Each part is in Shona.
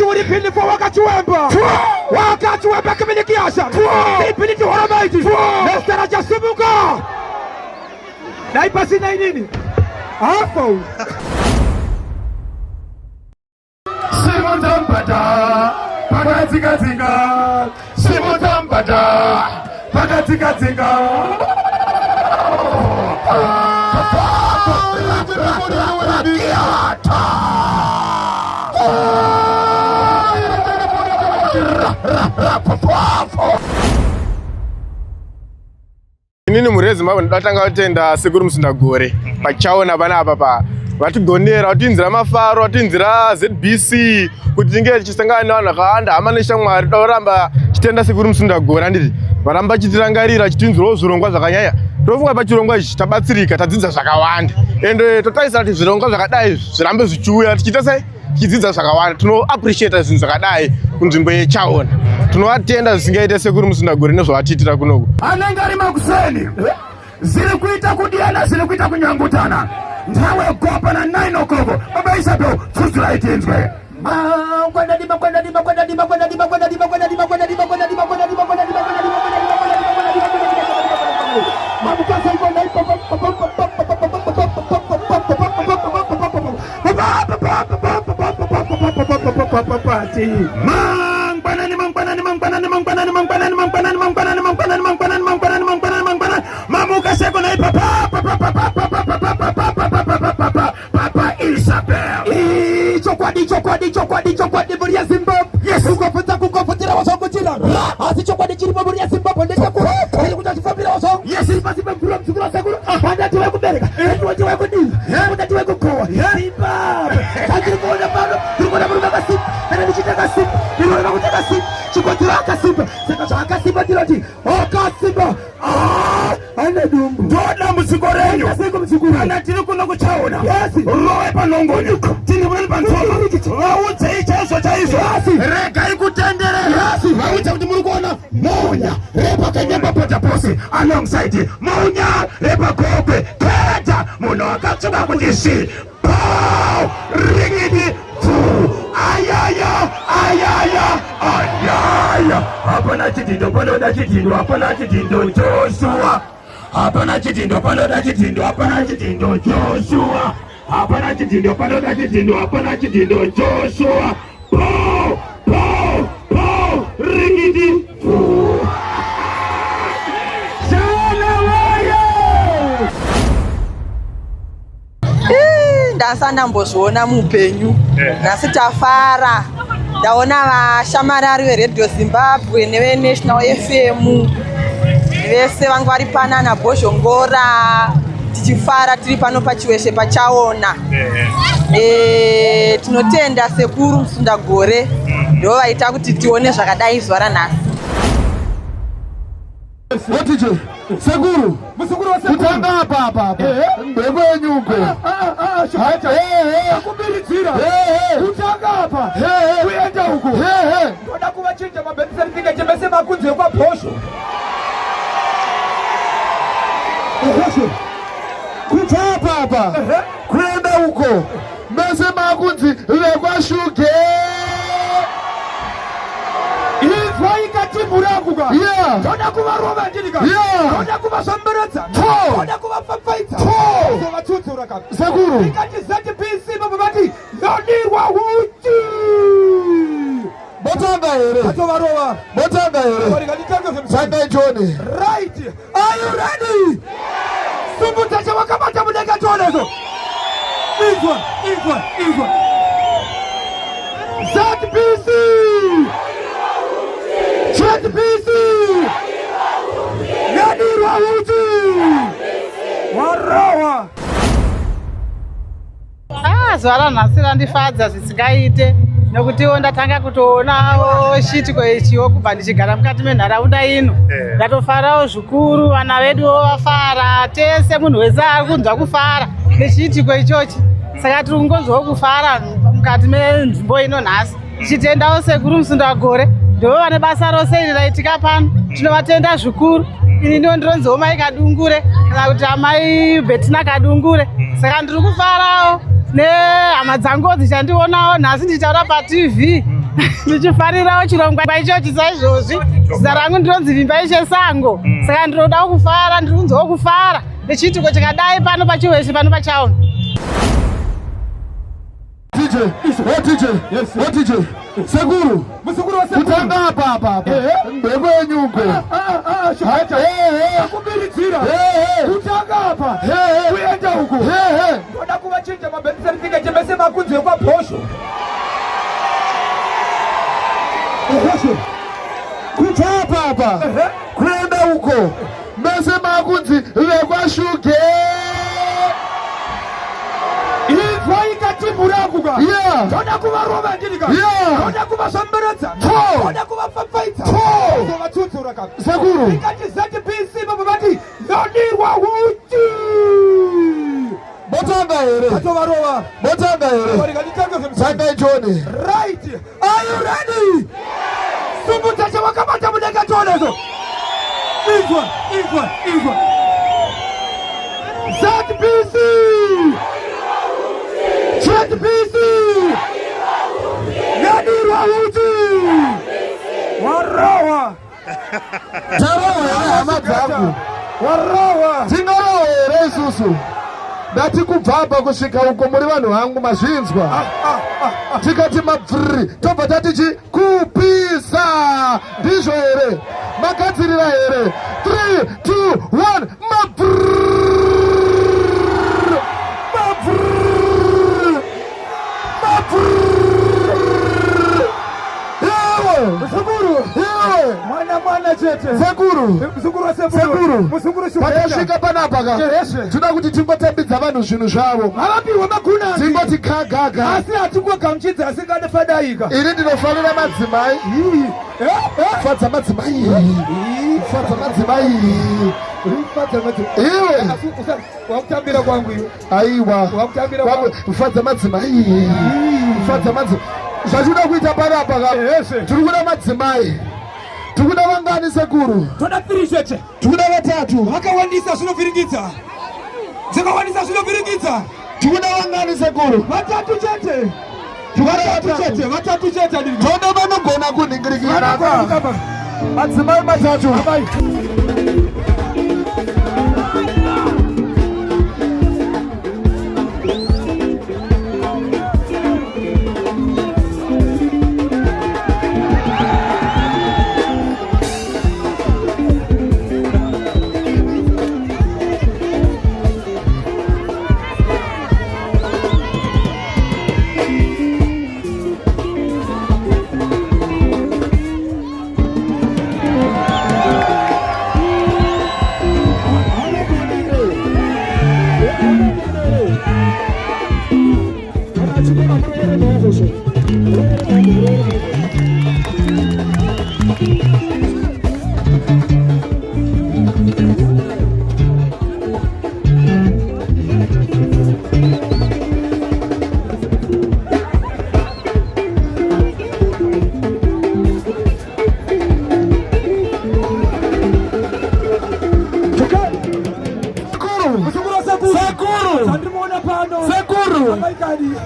ulipindi kwa wakati wemba wakati wemba kimilikiasha ilipindi tuhoromaiti Mr. Jasumuka na ipasi na inini hapo Simutambada pakatinga Simutambada pakatinga Inini murezi mavo ndatanga kutenda Sekuru Musindagore pachaona vana apa vatigonera vatinzira mafaro vatinzira ZBC kuti tinge tichisangana nevanhu vakawanda hama neshamwari tauramba chitenda Sekuru Musindagore handiti varamba chitirangarira chitinzirawo zvirongwa zvakanyanya tofunga pachirongwa ichi tabatsirika tadzidza zvakawanda ende totarisira kuti zvirongwa zvakadai zvirambe zvichiuya tichiita sei tichidzidza zvakawanda tino appreciate zvinhu zvakadai kunzvimbo yeChaona tinovatenda zvisingaite Sekuru Musindagore nezvavatiitira kunoku anenge ari makuseni ziri kuita kudiana ziri kuita kunyangutana nthawe gopa na 9 o'clock baba Isabel tsutsura itinzwe mamuka seko na papa Isabel chokwadi buri ya Zimbabwe yes kukopotera wasongotira asi chokwadi chiri buri ya Zimbabwe ndechakura ili kutachifambira wasongo yes ipasi pemvura mzukuru Sekuru handati wekubereka ndoti wekudini ndoti wekukowa Zimbabwe tachiri kuona pano tiri kuona muri makasimba kana ndichitaka simba ndinoona kutaka simba chikotiro akasimba saka zvakasimba tinoti akasimba ane dumbu ndoda muziko renyu kana tiri kuno kuChaona rove panongonyuka tini muri pansoma vaudze chaizvo rega ikutenderera vaudze kuti muri kuona Monya repakanyamba pota pose alongside Monya repagogwe keta munhu akatsuka kuti shi ringidi ayaya hapana chitindo panoda chitindo hapana chitindo Joshua hapana chitindo panoda chitindo hapana chitindo Joshua hapana chitindo panoda chitindo hapana chitindo Joshua ringidi ndasana mbozviona mupenyu nhasi tafara ndaona vashamarari veRadio Zimbabwe neveNational FM vese vanga vari pana naBhozhongora tichifara tiri pano pachiweshe paChaona tinotenda Sekuru Musindagore ndo vaita kuti tione zvakadai zuva ranhasi Wotije Sekuru kutanga apa mbeko yenyuko akubirizira kutanga apa kuenda huko ndoda kuvachinja mabenzeri fika chemese makunzi kwa Bhosho kutapa apa kuenda huko mese makunzi lekwa Shuge izwaika timurakuka ndoda kuvarova njirika ndoda kuvashamberedza ndoda kuvafafaidza vatsutsura kaka Sekuru ikati ZBC baba vati yodirwa uchi botanga here batovarova botanga here sanga John right are you ready sumuta chawakabata mudenga chonezo izwa ZBC ZBC yadirwa uchi warawa zuva ranhasi randifadza zvisingaite nokutiwo ndatanga kutoonawo shitiko ichiwo kubva ndichigara mukati menharaunda ino ndatofarawo zvikuru vana veduwo vafara tese munhu wese ari kunzwa kufara nechitiko ichochi saka tiri kungonzwawo kufara mukati menzvimbo ino nhasi tichitendawo Sekuru Musindagore ndo vane basa rose iri raitika pano tinovatenda zvikuru ini ndiwo ndironziwo mai Kadungure kana kuti amai Bettina Kadungure saka ndiri kufarawo nehama dzangu dzichindionawo nhasi ndichitaura paTV Ndichifarirawo chirongwa ichochi saizvozvi. Zita rangu ndinonzi Vimbaishe Sango. Saka ndinodawo kufara, ndirikunzwawo kufara nechitiko chakadai pano pachiweshe pano pachaona. DJ, what DJ? Sekuru, musukuru wa Sekuru. Utanga hapa. Mbego yenyuko. Akubirizira. Utanga hapa. Uenda huko. Ngoda kubachinja mabirth certificate mesema kunze kwa posho. Kuta hapa. Kwenda huko. Mesema kunze kwa shuke. Murakuga toda kuva romantika toda kuva sambaratsa toda kuva fafaitsa toda tutsura ka Sekuru ikati zati PC baba bati yodirwa huti botanga here katovarova botanga here wari kanitanga sanga John right. Are you ready? Sumbuta chawakamata mudega tonezo this one zati PC ZBC Yadirwa Huti Warawa Tarawa Amataku Warawa Tingarawa Resusu Dati kubvaba kusvika uko muri vanhu vangu mazvinzwa tikati mabviri tobva tatichi kupisa ndizvo here magadzirira here 3 2 1 mabviri Sekuru pakasvika panapa ka tinoda kuti tingotambidza vanhu zvinhu zvavo havapirwa maguna tingoti kagaga asi hatingogamuchidza asingandofadaika ini ndinofanira madzimai fadza madzimai iwe wakutambira kwangu iwe aiwa fadza madzimai zvachida kuita panapa ka tiri kuda madzimai. Tukuda vangani Sekuru? Toda 3 chete. Tukuda vatatu. Vakawandisa zvinovhiringidza. Dzakawandisa zvinovhiringidza. Tukuda vangani Sekuru? Vatatu chete. Vatatu chete. Toda vanogona kuningirikira. Madzimai matatu.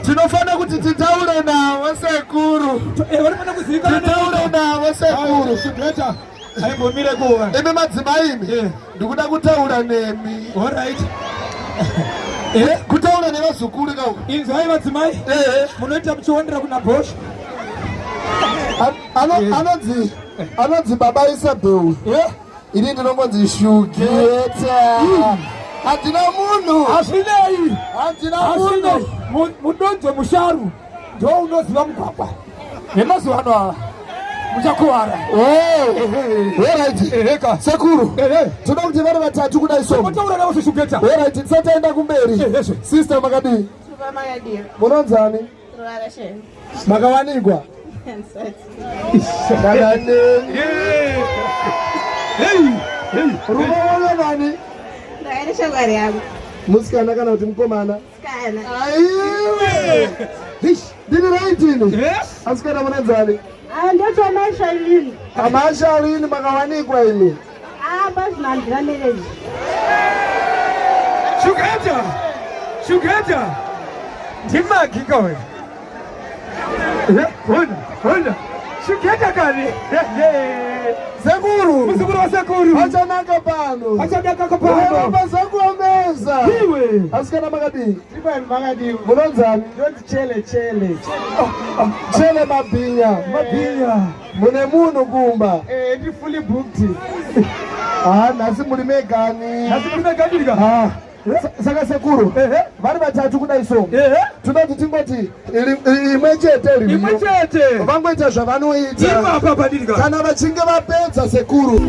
Tinofana kuti titaure nawo Sekuru. Titaure nawo Sekuru. Shugeta. Aimbomire kuwa. Imi madzimai imi. Ndikuda kutaura nemi. All right. Kutaura nevazukuru ka. Inzwai madzimai? Munoita muchiwandira kuna Bosch. Anonzi baba Isabel. Ini ndinongonzi Shugeta. Handina munhu. Asinei. Handina munhu. Mudonzo musharu. Ndo unoziva mugwagwa. Nemazuva ano ava. Muchakuwara. Alright. Sekuru. Toda kuti vari vatatu kudai somo. Mataura nawo Shugeta. Alright, tisataenda kumberi. Sister makadii. Munonzani? Makawanikwa. Rumoona nani? Ndakaenda shamwari yangu. Musikana kana kuti mukomana? Musikana. Aiwe! Ndini raitini? Asikana munenzani? Ndoto Amashalini. Amashalini makawanikwa imi? Basi nandira mereji. Shugeta. Ndimagika we. Honda. Shuketa kani. Sekuru. Mzukuru wa Sekuru. Acha nanga pano. Acha nanga pano. Baba zangu ameza. Iwe. Asikana magadi. Iwe magadi. Mulonzani. Don't chele. Chele mabinya. Mune munu kumba. Ndi fully booked. Nasi mulime gani. Ah. Saka Sekuru. Vari vatatu kudaiso. Tunati tingoti imwechete rino. Imwechete. Vangweta zvavanoita. Iwa papa dirika. Kana vachinge vapedza Sekuru.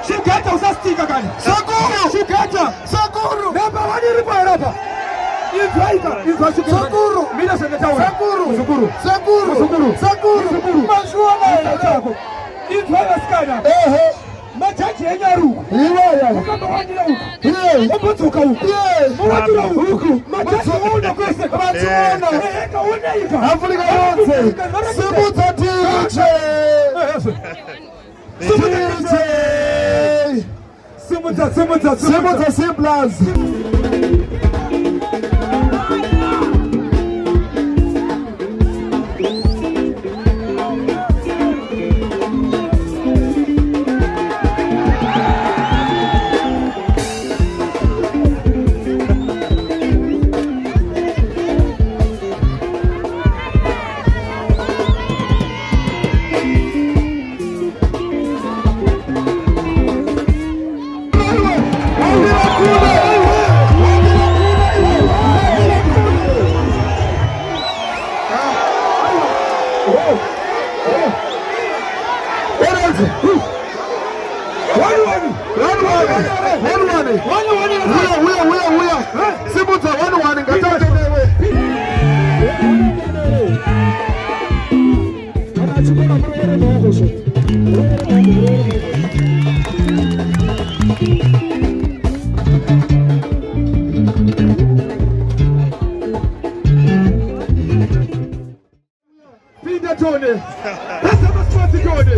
Shuketa usastika kani. Sekuru. Namba wani ripo hapa. Infaika. Sekuru. Mina senetawa. Sekuru. Mashuana yako. Infaika skana. Machachi enyaru. Iwaya. Ukamba wanyira huku. Obotuka huku. Mwatira huku. Machachi wuna kwese. Machuona. Kauna ika. Afrika yonse. Simuta DJ. Simuta Simplaz. Simuta wani ngata kenewe. Pinda tone. Pesa maswati tone.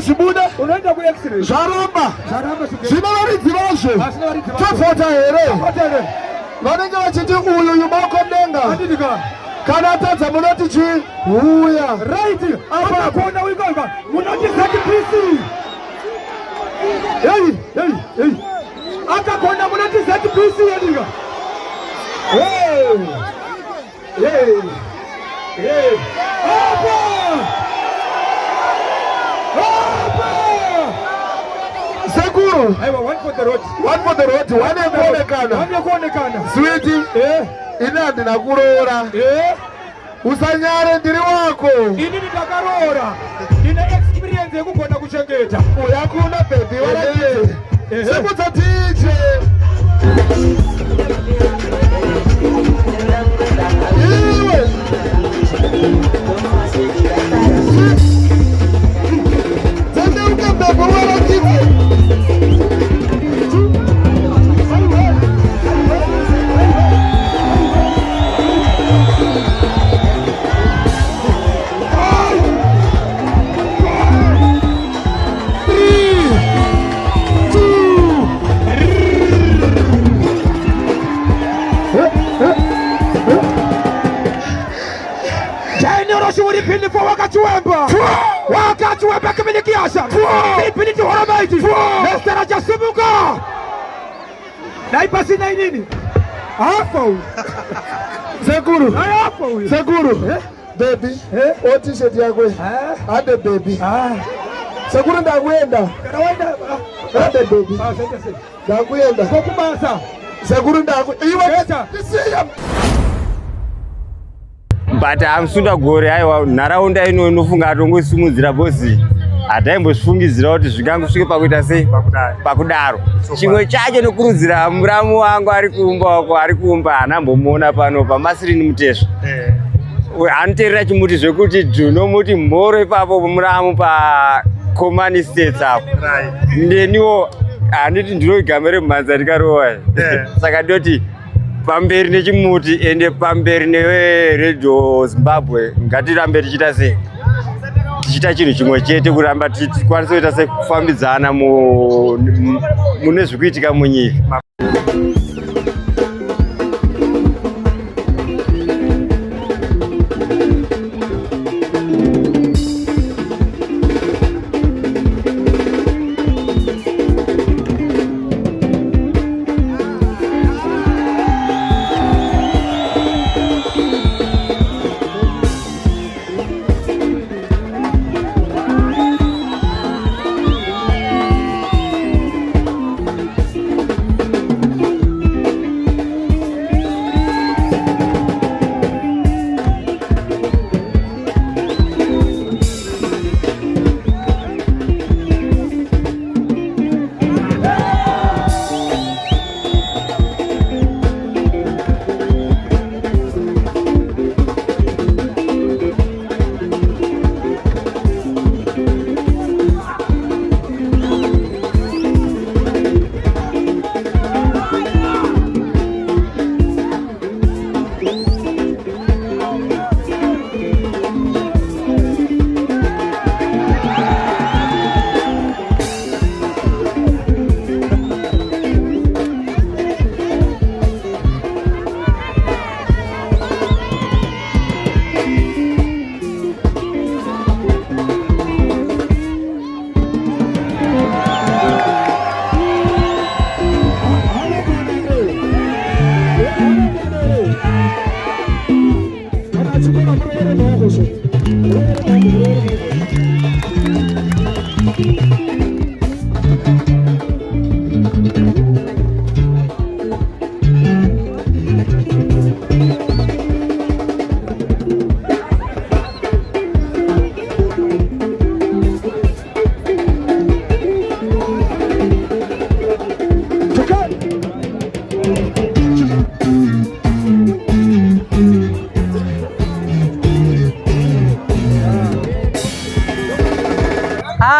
Shibuda unaenda ku X-ray. Zaramba. Sina varidzivazve. Tofota here. Vanenge vachiti uyu yubako mdenga. Kana tadza munoti chi? Uya. Right. Apa kona uikanga. Munoti ZPC. Hey. Aka kona munoti ZPC yedinga. Hey. Apa. Sekuru. Aiwa, one for the road. One kuonekana. Sweetie. Ine handina kuroora. Usanyare ndiri wako. Ini ndakaroora. Ine experience yekugona kuchengeta. Yakuna baby walaje. Simuta DJ. Iwe. Tende ukembebo walaje. Chiwemba, waka Chiwemba kimilikiasha, Filipiniti Horomaiti, Mr. Jasimuka. Naipasi na nini? Hapo. Seguru. Hapo. Seguru. Baby, what is it yako? Ade baby. Seguru ndakwenda. Ade baby. Ndakwenda. Kokubasa. Seguru ndakwenda. Iweta. But Msundagore aiwa nharaunda ino inofunga atongosimudzira bosi hataimbozvifungidzira kuti zvingangosvike pakuita sei pakudaro. Chimwe chacho nokurudzira muramu wangu ari kuumba wako ari kuumba hanambomuona pano paMasirini Mutezva. Anoteerera chimuti zvekuti ndinomuti mhoro ipapo muramu paComani States apo. Ndeniwo handiti ndinogama remumhanza rikarowa. Saka ndoti pamberi nechimuti ende pamberi neRadio Zimbabwe ngatirambe tichita sei? Tichita chinhu chimwe chete kuramba tikwanise kuita sekufambidzana mune zvikuitika munyika.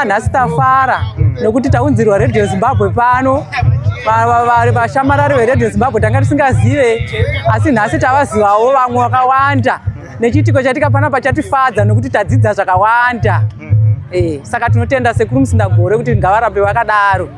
Nhasi tafara nokuti taunzirwa Radio Zimbabwe pano. Vashamarari veRadio Zimbabwe tanga tisingazive, asi nhasi tavazivawo vamwe vakawanda nechitiko chatika panapa chatifadza nokuti tadzidza zvakawanda. Saka tinotenda Sekuru Musindagore kuti ngavarambe vakadaro.